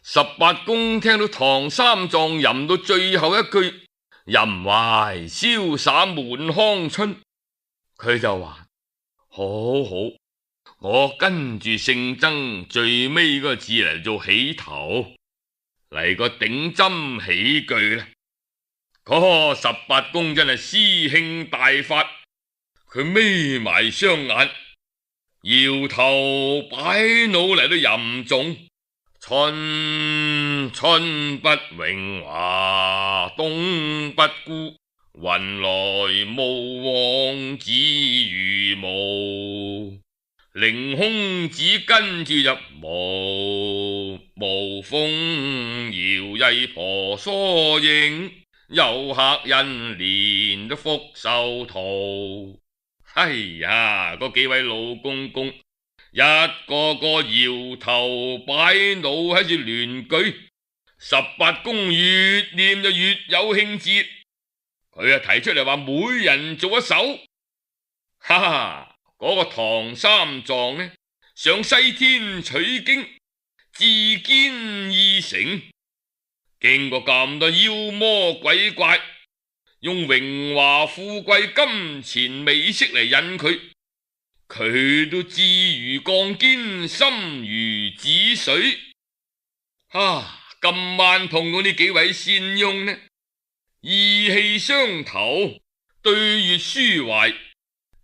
18公聽到唐三藏吟到最後一句吟懷瀟灑滿腔春，佢就話：好好，我跟住聖僧最尾嗰個字嚟做起頭，嚟個頂針起句啦。嗰18公真係詩興大發，佢眯埋雙眼，搖頭擺腦嚟到吟誦：春春不榮華，冬不孤，雲來霧往只如霧。凌空子跟住就無風搖曳婆娑影，有客人連都福壽圖。哎呀，嗰幾位老公公一個個搖頭擺腦喺住聯句，18公越念就越有興致，佢提出嚟話每人做一首。哈哈，嗰個唐三藏呢，上西天取經，自堅意誠，經過咁多妖魔鬼怪，用榮華富貴金錢美色嚟引佢都志如鋼堅，心如止水。今晚碰到呢幾位仙翁呢，意氣相投，對月抒懷，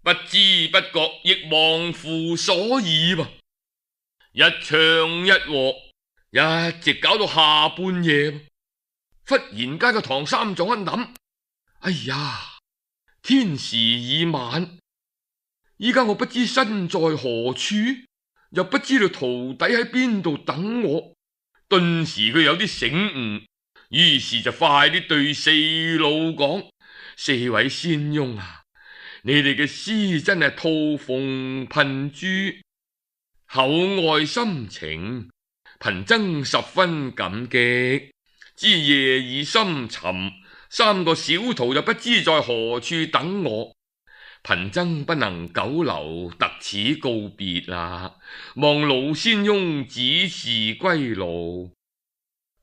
不知不覺亦忘乎所以噃。一唱一和，一直搞到下半夜。忽然間個唐三藏一諗：哎呀，天時已晚，依家我不知身在何處，又不知道徒弟喺邊度等我。頓時佢有啲醒悟，於是就快啲對四老講：四位仙翁啊，你哋嘅詩真係吐鳳噴珠，厚愛深情，貧僧十分感激。知夜已深沉，3個小徒就不知在何處等我，貧僧不能久留，特此告別啦，望老仙翁指示歸路。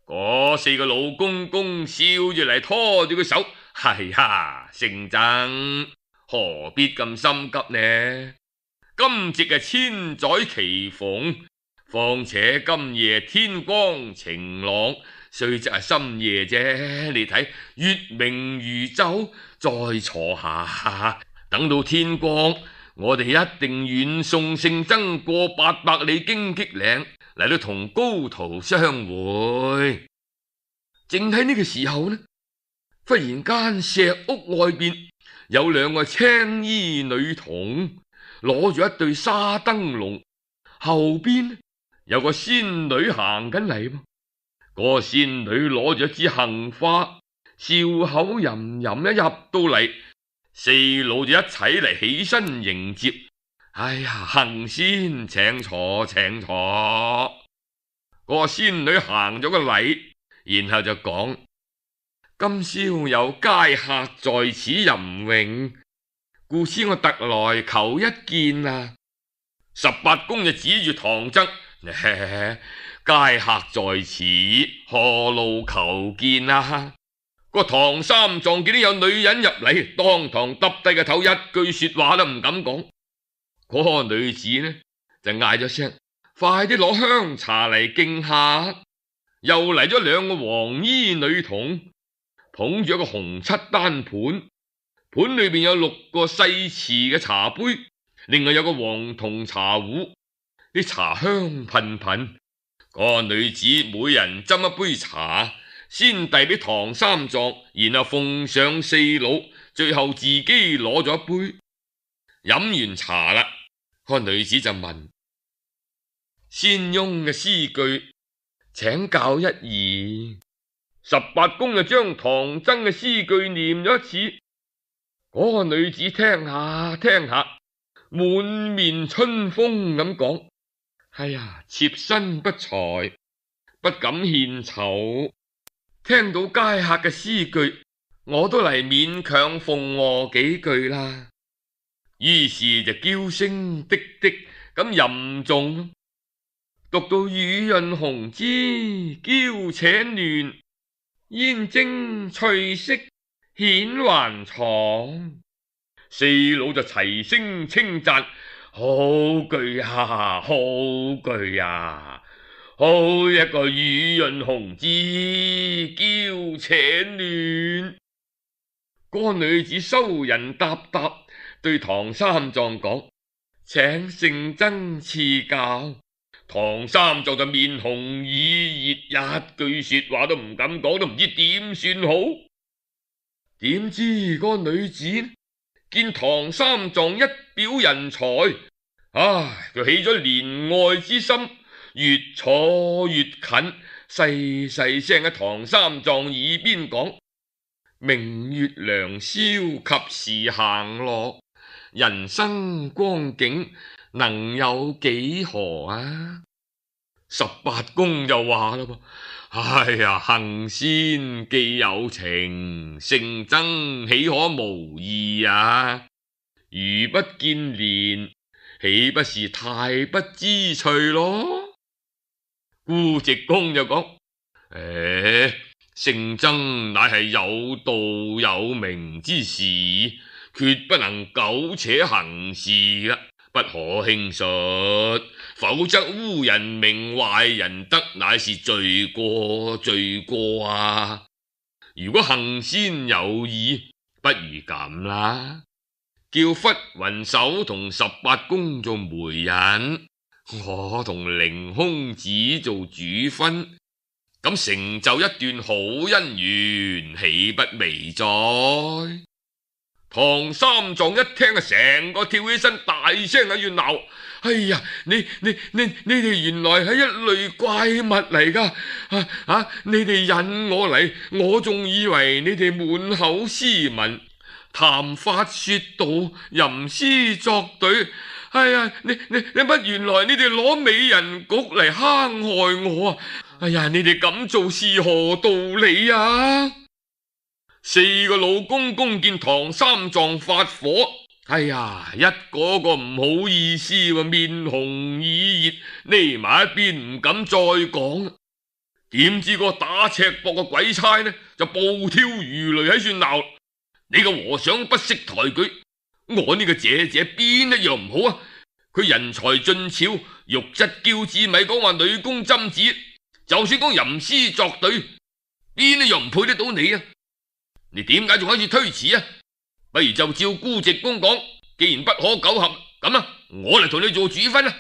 嗰4個老公公笑住嚟拖住佢手：係呀，聖僧何必咁心急呢？今夕係千載奇逢，況且今夜天光晴朗，雖則係深夜啫，你睇月明如晝，再坐下，等到天光，我哋一定遠送聖僧過800里荊棘嶺，嚟到同高徒相會。正喺呢個時候呢，忽然間石屋外邊有2個青衣女童攞住一對沙燈籠，後邊有個仙女行緊嚟。嗰個仙女攞住一支杏花，笑口吟吟，一入到嚟，4老就一齊嚟起身迎接。哎呀，行先，請坐請坐。嗰個仙女行咗個禮，然後就講：今宵有佳客在此吟詠，故此我特來求一見啊。18公就指住唐僧：佳客在此，何路求見啊？個唐三藏見到有女人入嚟，當堂耷低個頭，一句說話都唔敢講。嗰個女子呢就嗌咗聲：快啲攞香茶嚟敬下。又嚟咗2個黃衣女童，捧住一個紅漆單盤，盤裏邊有6個細瓷嘅茶杯，另外有個黃銅茶壺，啲茶香噴噴。嗰個女子每人斟一杯茶，先遞俾唐三藏，然後奉上4老，最後自己攞咗一杯。飲完茶啦，嗰個女子就問：仙翁嘅詩句請教一二。18公就將唐僧嘅詩句念咗一次。嗰個女子聽下聽下，滿面春風咁講：哎呀，妾身不才，不敢獻醜，聽到佳客嘅詩句，我都嚟勉強奉和幾句啦。於是就嬌聲滴滴咁吟誦。讀到雨潤紅枝，嬌且嫩，煙蒸翠色顯還床。四佬就齊聲稱讚：好句啊，好句啊，好一個雨潤紅枝，嬌且嫩。個女子羞人答答，對唐三藏講：請聖僧賜教。唐三藏就面紅耳熱，一句說話都唔敢講，都唔知點算好。點知個女子見唐三藏一表人才，佢起咗憐愛之心，越坐越近，細細聲喺唐三藏耳邊講：明月良宵及時行樂，人生光景能有幾何啊？18公就話啦噃：哎呀，行仙既有情，聖僧豈可無義啊？如不見憐，豈不是太不知趣咯？孤直公就講：聖僧乃係有道有名之士，決不能苟且行事噶，不可輕率，否則污人名壞人德，乃是罪過啊！如果行仙有意，不如咁啦，叫忽雲手同18公做媒人，我同凌空子做主分，咁成就一段好姻緣，豈不美哉？唐三藏一聽啊，成個跳起身，大聲喺度鬧：哎呀，你哋原來係一類怪物嚟噶！你哋引我嚟，我仲以為你哋滿口斯文，談法說道，吟詩作對。哎呀，你乜原來你哋攞美人局嚟坑害我啊！哎呀，你哋咁做是何道理啊？4個老公公見唐三藏發火，哎呀，一個個唔好意思，面紅耳熱，匿埋一邊唔敢再講。點知個打赤膊嘅鬼差呢，就暴跳如雷喺度鬧：你個和尚不識抬舉，我呢個姐姐邊一樣唔好啊？佢人才俊俏，玉質嬌子，咪講話女工針子，就算講吟詩作對，邊一樣唔配得到你啊？你點解仲喺度推辭啊？不如就照孤直公講，既然不可苟合，咁啊，我嚟同你做主分啊！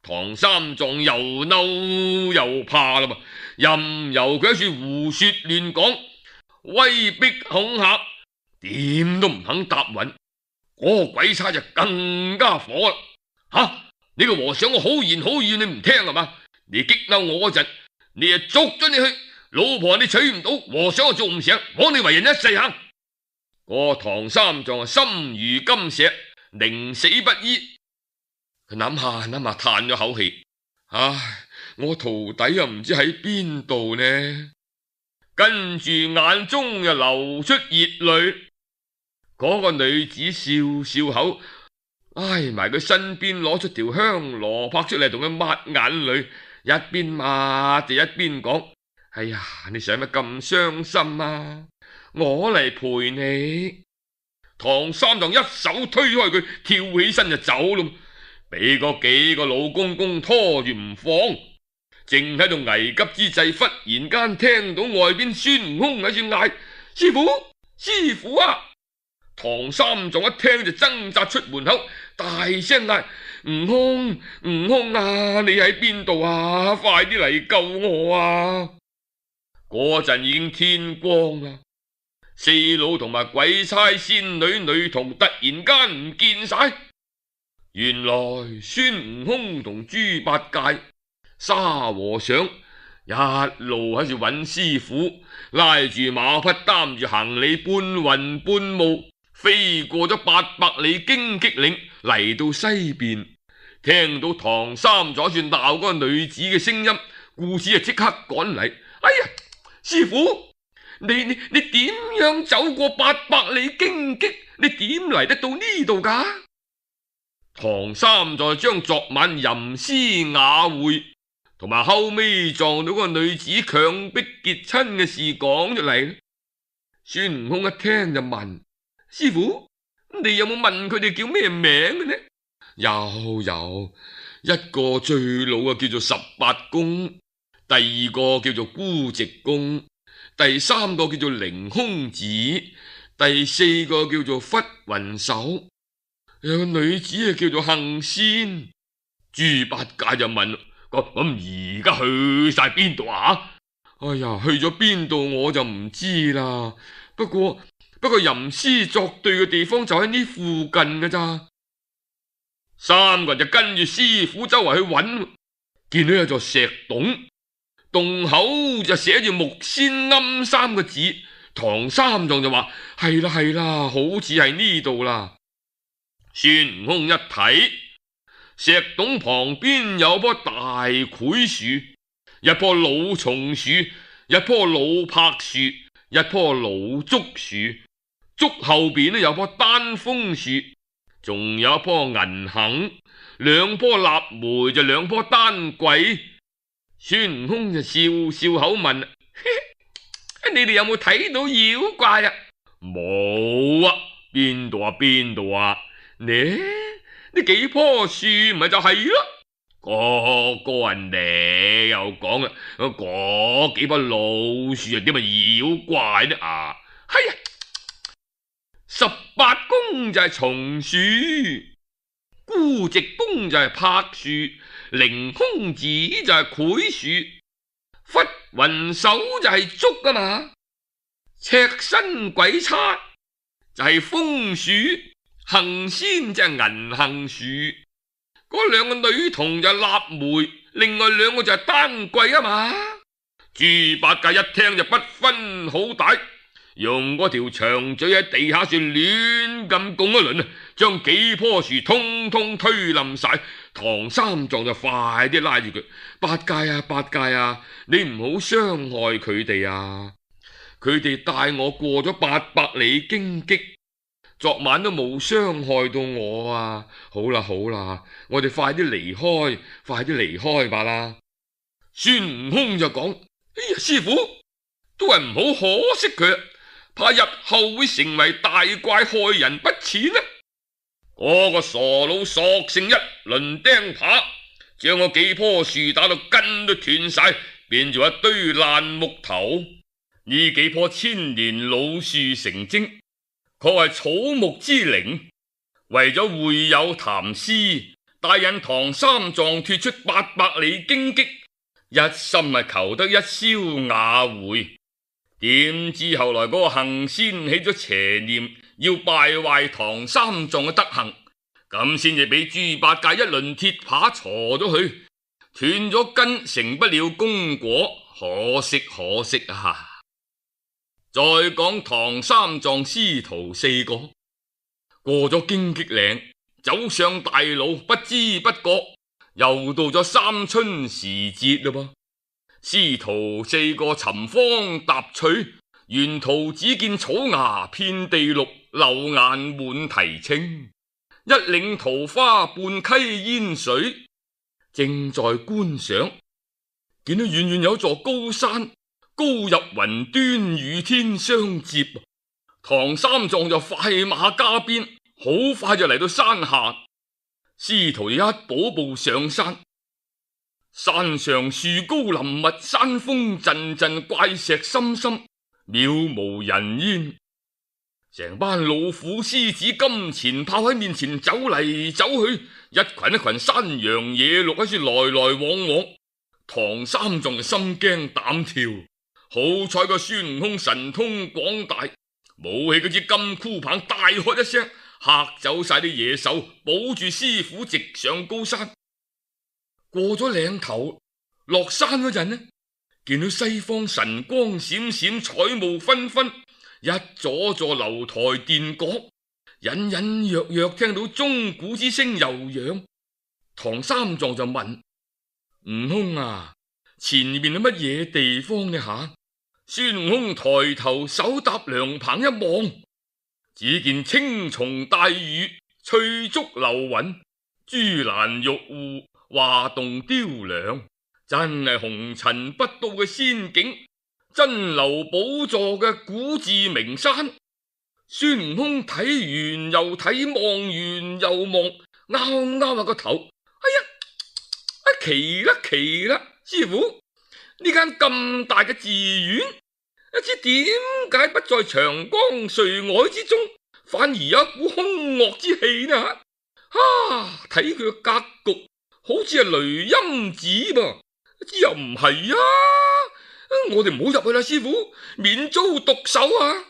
唐三藏又嬲又怕啦噃，任由佢喺度胡說亂講，威逼恐嚇，點都唔肯答允。嗰個鬼差就更加火啦！你個和尚我好言好語，你唔聽係嘛？你激嬲我嗰陣，你就捉咗你去。老婆你娶唔到，和尚我做唔成，枉你為人一世行。個唐三藏心如金石，寧死不依。佢諗下嘆咗口氣，我徒弟又唔知喺邊度呢？跟住眼中又流出熱淚。嗰個女子笑笑口，挨埋佢身邊攞出條香蘿蔔出嚟同佢抹眼淚，一邊抹就一邊講：哎呀，你使乜咁傷心啊？我嚟陪你。唐三藏一手推開佢，跳起身就走咯，俾嗰幾個老公公拖住唔放。正喺度危急之際，忽然間聽到外邊孫悟空喺度嗌：師父，師父啊！唐三藏一聽就掙扎出門口，大聲嗌：悟空，悟空啊，你喺邊度啊？快啲嚟救我啊！嗰陣已經天光啦，四佬同埋鬼差仙女女童突然間唔見晒。原來孫悟空同豬八戒、沙和尚一路喺度揾師傅，拉住馬匹擔住行李，半雲半霧飛過咗800里荊棘嶺，嚟到西邊，聽到唐三藏喺度鬧嗰個女子嘅聲音，故此就即刻趕嚟。哎呀，師傅，你點樣走過800里荊棘？你點嚟得到呢度噶？唐三藏將昨晚吟詩雅會同埋後尾撞到個女子強迫結親嘅事講出嚟。孫悟空一聽就問：師傅，你有冇問佢哋叫咩名嘅呢？有，一個最老嘅叫做十八公，第二個叫做孤寂公，第三個叫做凌空子，第四個叫做忽雲手，有個女子叫做杏仙。豬八戒就問：咁而家去晒邊度啊？哎呀，去咗邊度我就唔知啦。不過吟詩作對嘅地方就喺呢附近㗎咋。三個人就跟住師傅周圍去揾，見到有座石洞，洞口就寫住木仙庵三個字。唐三藏就話：係啦，好似係呢度啦。孫悟空一睇，石洞旁邊有棵大檜樹，一棵老松樹，一棵老柏樹，一棵老竹樹，竹後邊有棵丹楓樹，仲有一棵銀杏，兩棵臘梅就兩棵丹桂。孫悟空就笑笑口問：你哋有冇睇到妖怪啊？冇啊，邊度啊？呢幾棵樹咪就係咯。個人你又講啦，嗰幾棵老樹啊，點係妖怪呢？係啊，十八公就係松樹，孤寂公就係柏樹，凌空子就係檜樹，忽雲手就係竹啊嘛，赤身鬼差就係楓樹，杏仙就係銀杏樹，嗰兩個女童就係臘梅，另外兩個就係丹桂啊嘛。豬八戒一聽就不分好歹，用嗰條長嘴喺地下算亂咁拱一輪，將幾棵樹通通推冧晒。唐三藏就快啲拉住佢：八戒啊，你唔好傷害佢哋啊！佢哋帶我過咗800里荊棘，昨晚都冇傷害到我啊！好啦，我哋快啲離開吧啦！孫悟空就講：哎呀，師傅都係唔好可惜佢，怕日後會成為大怪害人不淺啊！嗰個傻佬索性一輪釘耙，將我幾棵樹打到根都斷晒，變做一堆爛木頭。呢幾棵千年老樹成精，確係草木之靈。為咗會友談詩，帶引唐三藏脫出800里荊棘，一心係求得一宵雅會。點知後來嗰個杏仙起咗邪念，要敗壞唐三藏嘅德行，咁先至俾豬八戒一輪鐵耙鋤咗佢，斷咗根，成不了功果，可惜啊！再講唐三藏師徒4個過咗荊棘嶺，走上大路，不知不覺又到咗三春時節嘞噃。師徒4個尋芳踏取，沿途只見草芽遍地綠，柳眼滿堤青，一嶺桃花半溪煙水。正在觀賞，見到遠遠有座高山，高入雲端，與天相接。唐三藏就快馬加鞭，好快就嚟到山下。師徒一步步上山，山上樹高林密，山峰陣陣，怪石深深，渺無人煙。成班老虎獅子金錢豹喺面前走嚟走去，一群山羊野鹿喺處來來往往。唐三藏就心驚膽跳，好彩個孫悟空神通廣大，舞起嗰支金箍棒，大喝一聲，嚇走晒啲野獸，保住師傅直上高山。過咗嶺頭，落山嗰陣呢，見到西方神光閃閃，彩霧紛紛，一座座樓台殿閣，隱隱約約聽到鐘鼓之聲悠揚。唐三藏就問悟空啊，前面係乜嘢地方呢下？孫悟空抬頭手搭涼棚一望，只見青松帶雨，翠竹流雲，珠蘭玉戶，華棟雕梁，真係紅塵不到嘅仙境，珍饃寶座嘅古寺名山。孫悟空睇完又睇，望完又望，拗拗下個頭，哎呀，奇啦奇啦！師傅，呢間咁大嘅寺院，一知點解不在長江水外之中，反而有一股凶惡之氣呢？睇佢嘅格局，好似係雷音寺噃，又唔係啊！我哋唔好入去啦，師傅，免遭毒手啊！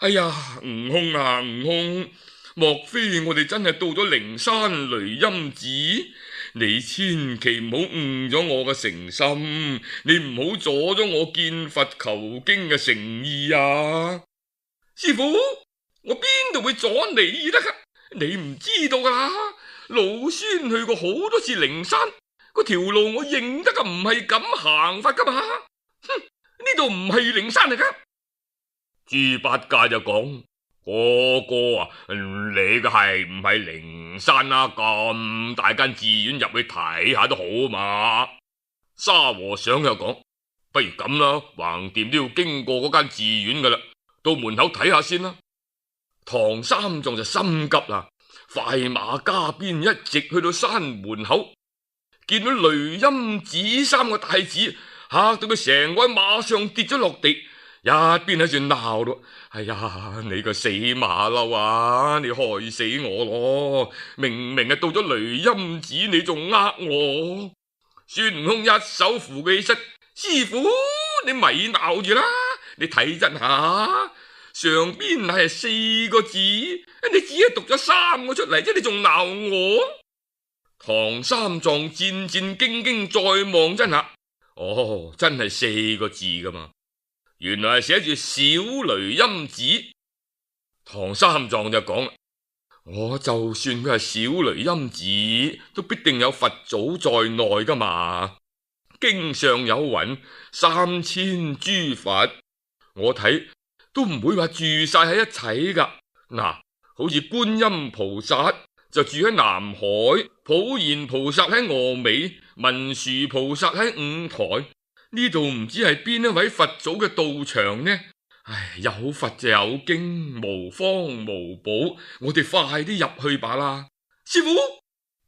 哎呀，悟空啊，悟空，莫非我哋真係到咗靈山雷音寺？你千祈唔好誤咗我嘅誠心，你唔好阻咗我見佛求經嘅誠意啊！師傅，我邊度會阻你得噶？你唔知道噶啦，老孫去過好多次靈山，嗰條路我認得噶，唔係咁行法噶嘛。哼，呢度唔係靈山嚟噶。豬八戒就講：哥哥啊，你嘅係唔係靈山啊？咁大間寺院入去睇下都好嘛。沙和尚又講：不如咁啦，橫掂都要經過嗰間寺院噶啦，到門口睇下先啦。唐三藏就心急啦，快馬加鞭，一直去到山門口，見到雷音寺三個大字，嚇到佢成個喺馬上跌咗落地，一邊喺度鬧咯：哎呀，你個死馬騮啊，你害死我咯！明明係到咗雷音寺，你仲呃我！孫悟空一手扶佢起身：師傅，你咪鬧住啦，你睇真下，上邊係4個字，你只係讀咗3個出嚟啫，你仲鬧我？唐三藏戰戰兢兢再望真下，哦，真係4個字噶嘛，原來係寫住小雷音寺。唐三藏就講啦：我就算佢係小雷音寺，都必定有佛祖在內噶嘛。經上有云：3000諸佛，我睇都唔會話住晒喺一齊噶。嗱，好似觀音菩薩就住喺南海，普賢菩薩喺峨眉，文殊菩薩喺五台。呢度唔知係邊一位佛祖嘅道場呢？唉，有佛就有經，無方無寶，我哋快啲入去吧啦！師傅，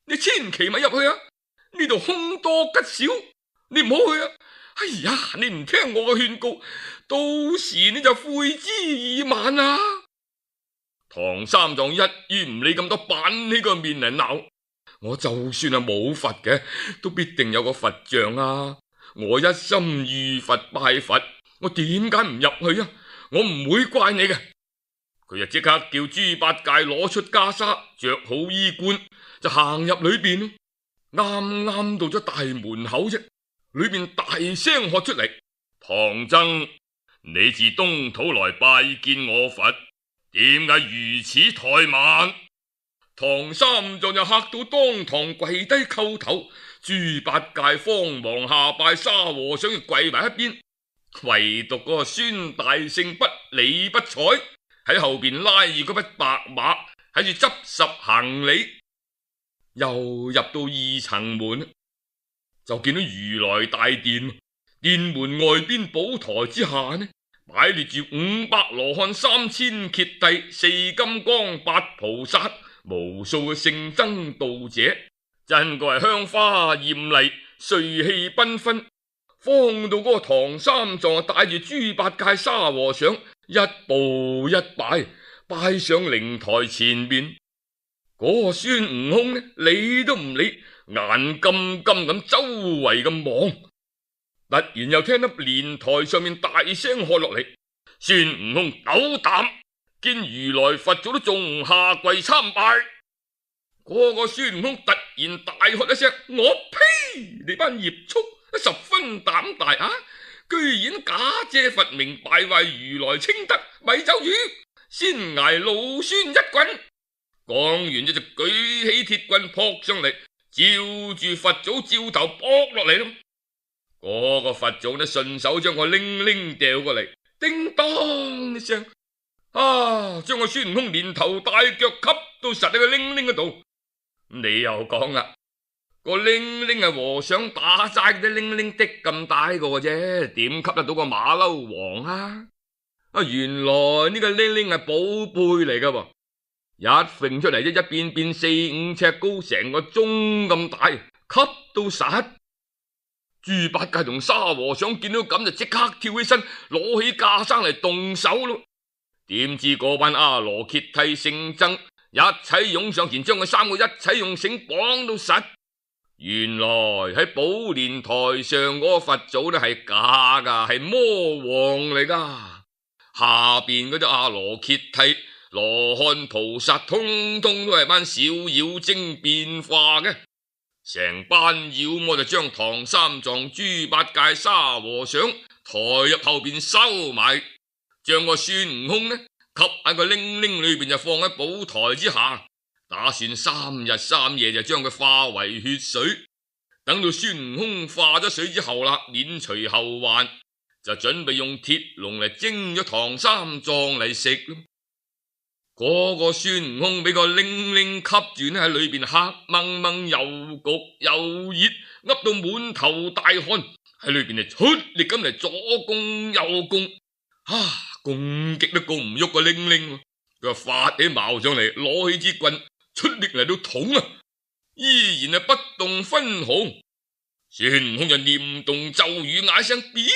你千祈咪入去啊！呢度凶多吉少，你唔好去啊！哎呀，你唔聽我嘅勸告，到時你就悔之已晚啊！唐三藏一於唔理咁多，板起個面嚟鬧：我就算係冇佛嘅，都必定有個佛像啊！我一心遇佛拜佛，我點解唔入去啊？我唔會怪你嘅。佢就即刻叫豬八戒攞出袈裟，着好衣冠，就行入裏邊。啱啱到咗大門口啫，裏邊大聲喝出嚟：唐僧，你自東土來拜見我佛，點解如此怠慢？唐三藏就嚇到當堂跪低叩頭，豬八戒慌忙下拜，沙和尚要跪埋一邊，唯獨嗰個孫大聖不理不睬，喺後邊拉住嗰匹白馬，喺度執拾行李。又入到2層門，就見到如來大殿，殿門外邊寶台之下呢，擺列住500羅漢、3000揭諦、4金剛、8菩薩，無數嘅聖僧道者，真個係香花艷麗，瑞氣繽紛。方到嗰個唐三藏帶住豬八戒、沙和尚，一步一拜，拜上靈台前面。嗰個孫悟空呢，理都唔理，眼金金咁周圍咁望。突然又聽到蓮台上面大聲喝落嚟：孫悟空斗膽，見如來佛祖都仲唔下跪參拜。嗰個孫悟空突然大喝一聲：我呸！你班孽畜，十分膽大啊！居然假借佛名敗壞如來清德，咪走住，先挨老孫一棍！講完就舉起鐵棍撲上嚟，照住佛祖照頭撲落嚟咯。嗰個佛祖呢，順手將個鈴鈴掉過嚟，叮當一聲，將個孫悟空連頭帶腳吸到實喺個鈴鈴嗰度。你又講啦，個鈴鈴係和尚打齋啲鈴鈴的咁大個啫，點吸得到個馬騮王啊？原來呢個鈴鈴係寶貝嚟噶喎，一揈出嚟一變變4、5尺高，成個鐘咁大，吸到實。豬八戒同沙和尚見到咁就即刻跳起身，攞起架生嚟動手咯。點知嗰班阿羅揭替聖僧一齊湧上前，將佢3個一齊用繩綁到實。原來喺寶蓮台上嗰個佛祖咧係假噶，係魔王嚟噶。下邊嗰啲阿羅揭替、羅漢菩薩，通通都係班小妖精變化嘅。成班妖魔就將唐三藏、豬八戒、沙和尚抬入後邊收埋，將個孫悟空呢吸喺個鈴鈴裏邊，就放喺寶台之下，打算3日3夜就將佢化為血水。等到孫悟空化咗水之後啦，免除後患，就準備用鐵籠嚟蒸咗唐三藏嚟食咯。嗰個孫悟空俾個鈴鈴吸住呢，喺裏邊黑掹掹，又焗又熱，噏到滿頭大汗，喺裏邊就出力咁嚟左攻右攻，攻擊都攻唔喐個鈴鈴。佢發起矛上嚟，攞起支棍出力嚟到捅啊，依然係不動分毫。孫悟空就念動咒語，嗌聲變，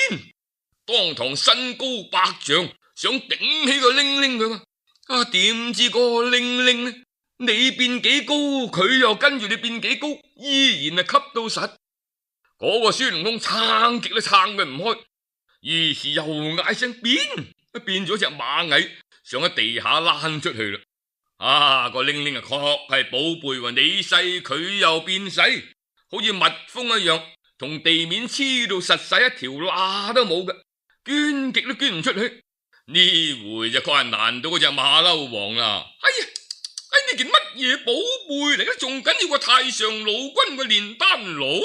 當堂身高100丈，想頂起個鈴鈴佢嘛。點知個鈴鈴呢？你變幾高，佢又跟住你變幾高，依然係吸到實。嗰個孫悟空撐極都撐佢唔開，於是又嗌聲變，變咗隻螞蟻，上喺地下躝出去啦。個鈴鈴確係寶貝喎，你細佢又變細，好似蜜蜂一樣，同地面黐到實細，一條罅都冇嘅，捐極都捐唔出去。呢回就確係難到嗰隻馬騮王啦！呢件乜嘢寶貝嚟嘅？仲緊要個太上老君個煉丹爐？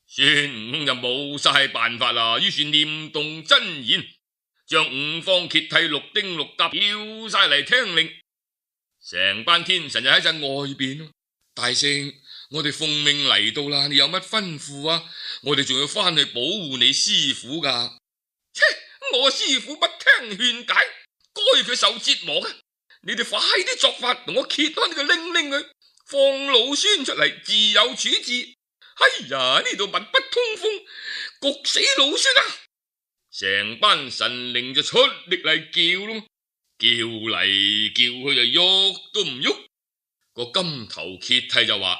孫悟空就冇晒辦法啦，於是念動真言，將5方揭替、6丁6甲叫晒嚟聽令。成班天神就喺晒外邊。大聖，我哋奉命嚟到啦，你有乜吩咐啊？我哋仲要翻去保護你師父噶。我師父不聽勸解，該佢受折磨嘅。你哋快啲作法，同我揭開呢個鈴鈴佢，放老孫出嚟，自有處置。呢度密不通風，焗死老孫啊！成班神靈就出力嚟叫咯，叫嚟叫去就喐都唔喐。個金頭揭替就話：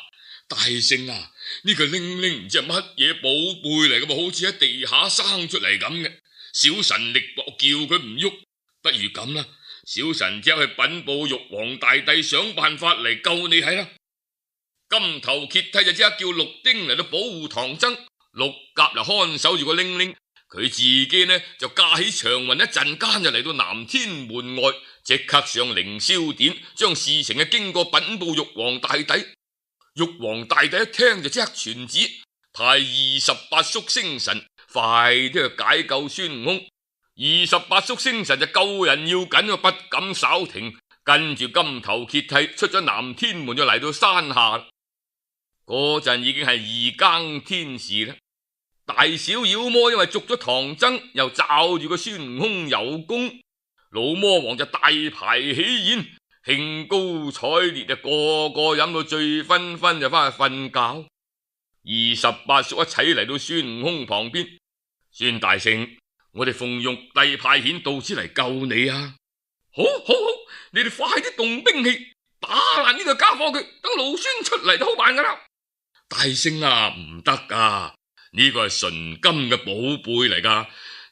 大聖啊，呢個鈴鈴唔知係乜嘢寶貝嚟噶，好似喺地下生出嚟咁嘅。小神力薄，叫佢唔喐，不如咁啦，小神只去稟報玉皇大帝，想辦法嚟救你係啦。金頭揭替就即刻叫6丁嚟到保護唐僧，6甲就看守住個鈴鈴，佢自己呢就駕起長雲，一陣間就嚟到南天門外，即刻上凌霄殿，將事情嘅經過稟報玉皇大帝。玉皇大帝一聽就即刻傳旨，派28宿星神快啲去解救孫悟空。28宿星神就救人要緊，不敢稍停，跟住金頭揭替出咗南天門，就嚟到山下。嗰陣已經係2更天時啦，大小妖魔因為捉咗唐僧，又罩住個孫悟空有功，老魔王就大排喜宴，興高采烈，個個飲到醉醺醺，就翻去瞓覺。28宿一齊嚟到孫悟空旁邊，孫大聖，我哋奉玉帝派遣到此嚟救你啊！好，你哋快啲動兵器，打爛呢個家伙佢，等老孫出嚟就好辦噶啦！大聖啊，唔得噶，呢個係純金嘅寶貝嚟噶，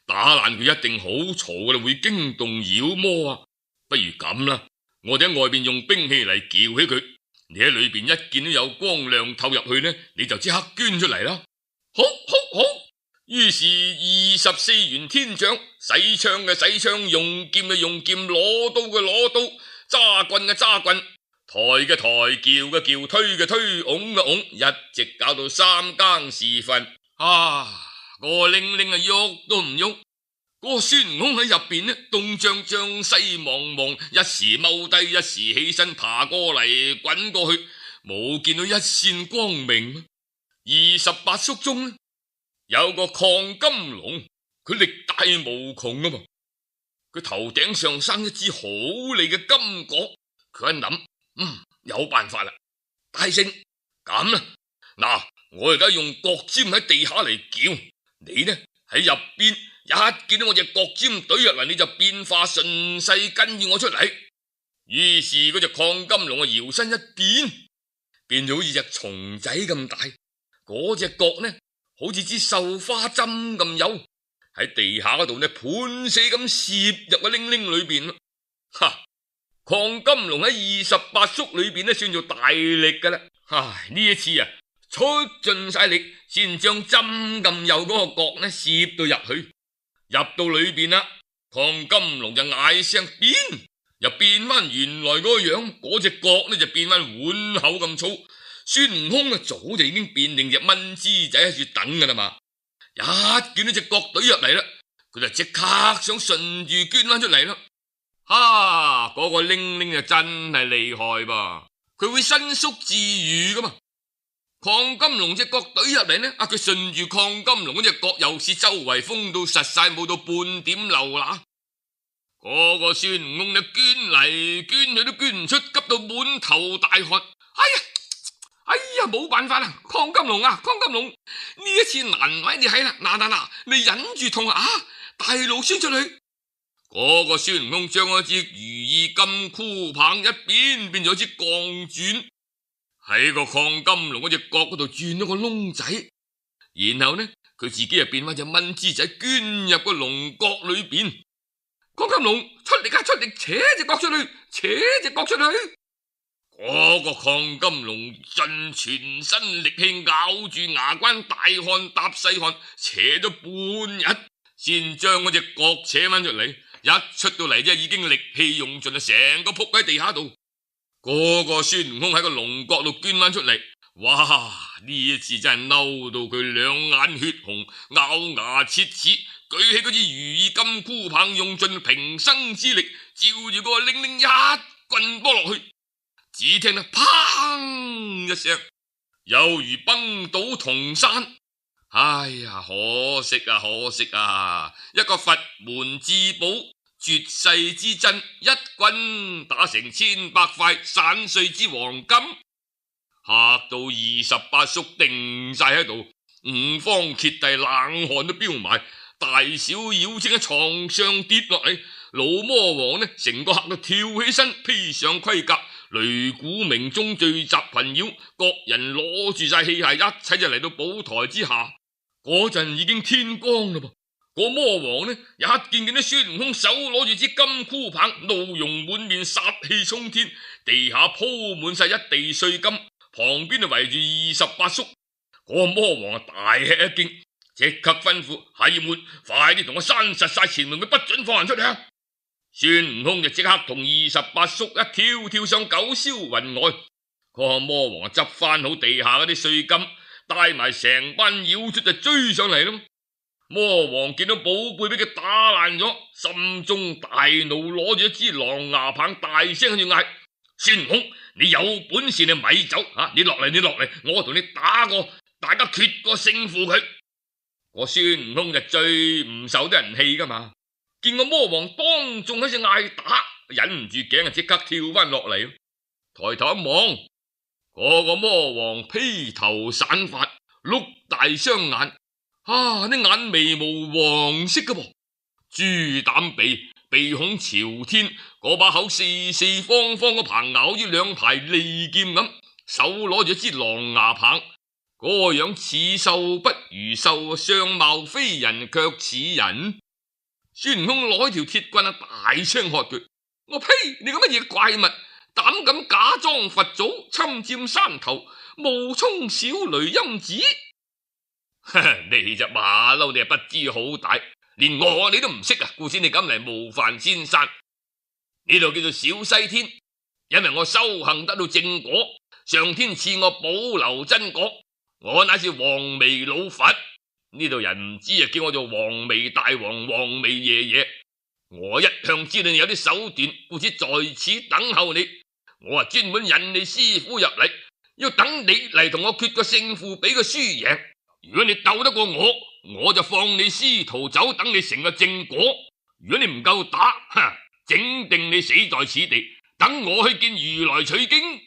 打爛佢一定好嘈噶啦，會驚動妖魔啊！不如咁啦，我哋喺外邊用兵器嚟撬起佢，你喺裏邊一見到有光亮透入去呢，你就即刻捐出嚟啦！好。於是24員天將使槍嘅使槍，用劍嘅用劍，攞刀嘅攞刀，揸棍嘅揸棍，抬嘅抬，叫嘅叫，推嘅推，拱嘅拱，一直搞到3更時分。個鈴鈴啊喐都唔喐，個孫悟空喺入邊呢，東張張西望望，一時踎低，一時起身爬過嚟，滾過去，冇見到一線光明。28宿中呢，有個亢金龍，佢力大無窮啊嘛。佢頭頂上生一支好利嘅金角，佢一諗，有辦法啦，大聖咁啦，嗱，我而家用角尖喺地下嚟叫，你呢喺入邊一見到我隻角尖懟入嚟，你就變化順勢跟住我出嚟。於是嗰隻亢金龍啊搖身一變咗好似隻蟲仔咁大，嗰隻角呢好似支繡花針咁幼，喺地下嗰度呢盤死咁攝入個鈴鈴裏邊。哈！亢金龍喺28宿裏邊呢算做大力噶啦。唉，呢一次啊出盡晒力，先將針咁幼嗰個角呢攝到入去。入到裏邊啦，亢金龍就嗌聲變，又變翻原來嗰個樣，嗰隻角呢就變翻碗口咁粗。孫悟空啊早就已經變定隻蚊枝仔喺處等噶啦嘛，一見到隻角懟入嚟啦，佢就即刻想順住捐翻出嚟咯。嗰個鈴鈴就真係厲害噃，佢會伸縮自如噶嘛。亢金龍隻角懟入嚟呢，佢順住亢金龍嗰隻角，又是周圍封到實晒，冇到半點漏罅。嗰個孫悟空就捐嚟捐去都捐唔出，急到滿頭大汗。哎呀，冇辦法啦，亢金龍啊，亢金龍，呢一次難為你係啦，嗱，你忍住痛啊，大路先出去。嗰個孫悟空將嗰支如意金箍棒一變咗支鋼鑽，喺個亢金龍嗰隻角嗰度鑽咗個窿仔，然後呢，佢自己又變翻隻蚊枝仔捐入個龍角裏邊。亢金龍出力啊，出力，扯隻角出去，扯隻角出去。嗰個亢金龍盡全身力氣，咬住牙關，大汗搭細汗，扯咗半日，先將嗰隻角扯翻出嚟。一出到嚟啫，已經力氣用盡啦，成個仆喺地下度。嗰個孫悟空喺個龍角度捐翻出嚟，哇！呢一次真係嬲到佢兩眼血紅，咬牙切齒，舉起嗰支如意金箍棒，用盡平生之力，照住個鈴鈴一棍波落去。只聽到砰一聲，猶如崩倒銅山。哎呀，可惜啊！一個佛門至寶，絕世之珍，一棍打成千百塊散碎之黃金，嚇到28宿定晒喺度，五方揭帝冷汗都飆埋，大小妖精喺床上跌落嚟，老魔王呢成個嚇到跳起身，披上盔甲，擂鼓鳴鐘聚集群妖，各人攞住晒器械，一齊就嚟到寶台之下。嗰陣已經天光啦噃，個魔王呢一見到孫悟空手攞住支金箍棒，怒容滿面，殺氣沖天，地下鋪滿晒一地碎金，旁邊就圍住28宿。個魔王大吃一驚，即刻吩咐衙門快啲同我閂實晒前門，佢不准放人出嚟啊！孫悟空就即刻同28宿一跳上九霄雲外。個魔王執翻好地下嗰啲碎金，帶埋成班妖卒就追上嚟咯。魔王見到寶貝俾佢打爛咗，心中大怒，攞住一支狼牙棒，大聲喺度嗌：孫悟空，你有本事你咪走啊！你落嚟，我同你打過，大家決個勝負佢。個孫悟空就最唔受得人氣噶嘛，見個魔王當眾喺度嗌打，忍唔住頸啊，即刻跳翻落嚟。抬頭一望，嗰個魔王披頭散髮，碌大雙眼，啲眼眉毛黃色噶噃，豬膽鼻，鼻孔朝天，嗰把口四四方方個棚咬住兩排利劍咁，手攞住支狼牙棒，嗰個樣似獸不如獸，相貌非人卻似人。孫悟空攞條鐵棍大聲喝佢：我呸！你個乜嘢怪物，膽敢假裝佛祖，侵佔山頭，冒充小雷音子！你隻馬騮，你係不知好歹，連我你都唔識啊！故此你敢嚟冒犯仙山，呢度叫做小西天，因為我修行得到正果，上天賜我保留真果，我乃是黃眉老佛。呢度人唔知啊，叫我做黃眉大王、黃眉爺爺。我一向知道你有啲手段，故此在此等候你。我專門引你師傅入嚟，要等你嚟同我決個勝負，俾個輸贏。如果你鬥得過我，我就放你師徒走，等你成個正果。如果你唔夠打，整定你死在此地，等我去見如來取經。